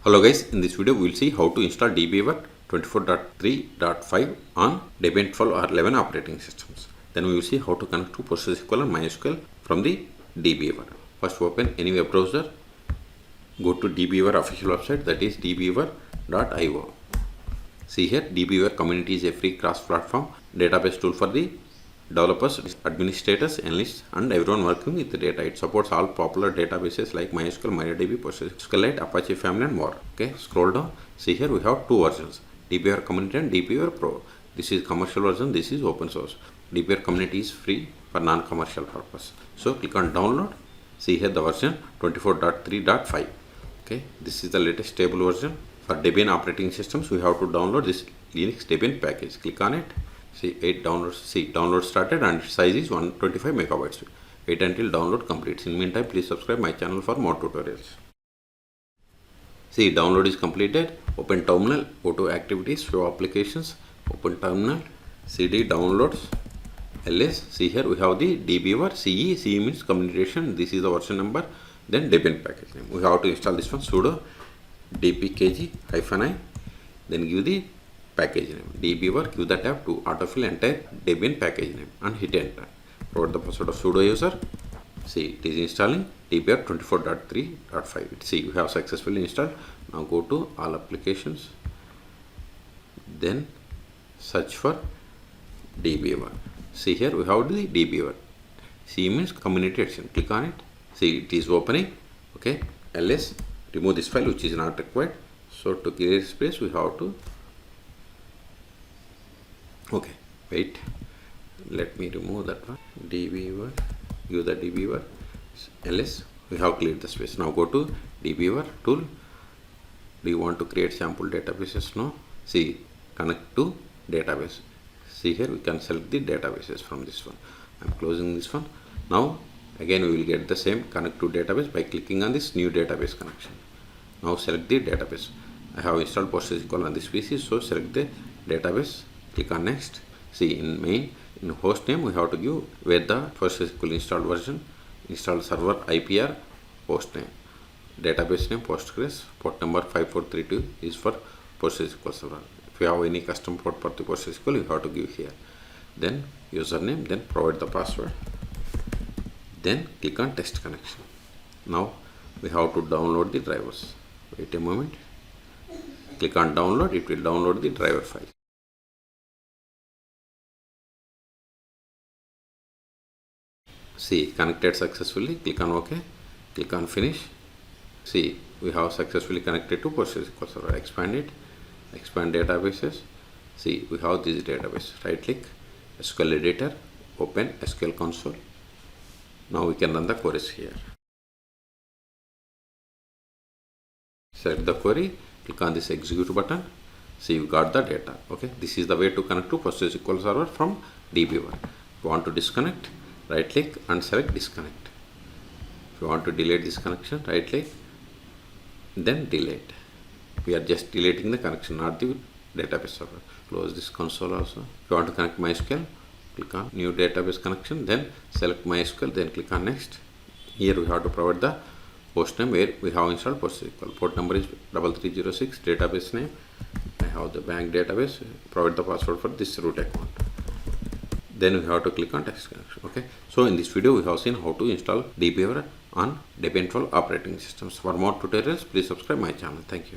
Hello guys, in this video we will see how to install DBeaver 24.3.5 on Debian 12 or 11 operating systems. Then we will see how to connect to PostgreSQL and MySQL from the DBeaver. First open any web browser, go to DBeaver official website, that is dbeaver.io. See here, DBeaver community is a free cross-platform database tool for the developers, administrators, analysts, and everyone working with the data. It supports all popular databases like MySQL, MariaDB, PostgreSQL, Apache Family, and more. Okay, scroll down. See here we have two versions: DBeaver Community and DBeaver Pro. This is commercial version. This is open source. DBeaver Community is free for non-commercial purpose. So click on download. See here the version 24.3.5. Okay, this is the latest stable version. For Debian operating systems, we have to download this Linux Debian package. Click on it. See 8 downloads. See download started and its size is 125 megabytes. Wait until download completes. In meantime, please subscribe my channel for more tutorials. See download is completed. Open terminal. Go to activities. Show applications. Open terminal. CD downloads. ls. See here we have the DBeaver CE. CE means communication. This is the version number. Then Debian package name. We have to install this one. Sudo dpkg-i. Then give the package name DBeaver, give the tab to autofill entire Debian package name and hit enter. Provide the password of sudo user. See it is installing DBeaver 24.3.5. See we have successfully installed. Now go to all applications, then search for DBeaver. See here we have the DBeaver. C means community edition. Click on it. See it is opening. Okay, ls, remove this file which is not required. So to clear space we have to, okay, wait, let me remove that one. DBeaver, give the DBeaver ls. We have cleared the space. Now go to DBeaver tool. Do you want to create sample databases? No. See, connect to database. See here we can select the databases from this one. I'm closing this one. Now again we will get the same connect to database by clicking on this new database connection. Now select the database. I have installed PostgreSQL on this PC, so select the database. Click on next. See in main, in host name we have to give where the PostgreSQL installed version, installed server IPR, host name, database name Postgres, port number 5432 is for PostgreSQL server. If you have any custom port for the PostgreSQL, you have to give here. Then username, then provide the password. Then click on test connection. Now we have to download the drivers. Wait a moment. Click on download. It will download the driver file. See connected successfully. Click on OK. Click on finish. See we have successfully connected to PostgreSQL server. Expand it. Expand databases. See we have this database. Right click, SQL editor, open SQL console. Now we can run the queries here. Select the query, click on this execute button. See you got the data. Okay, this is the way to connect to PostgreSQL server from DBeaver. If you want to disconnect, right click and select disconnect. If you want to delete this connection, right click, then delete. We are just deleting the connection, not the database server. Close this console also. If you want to connect MySQL, click on new database connection, then select MySQL, then click on next. Here we have to provide the host name where we have installed PostgreSQL. Port number is 3306, database name. I have the bank database. Provide the password for this root account. Then we have to click on test connection. Okay. So in this video we have seen how to install DBeaver on Debian 12 operating systems. For more tutorials, please subscribe my channel. Thank you.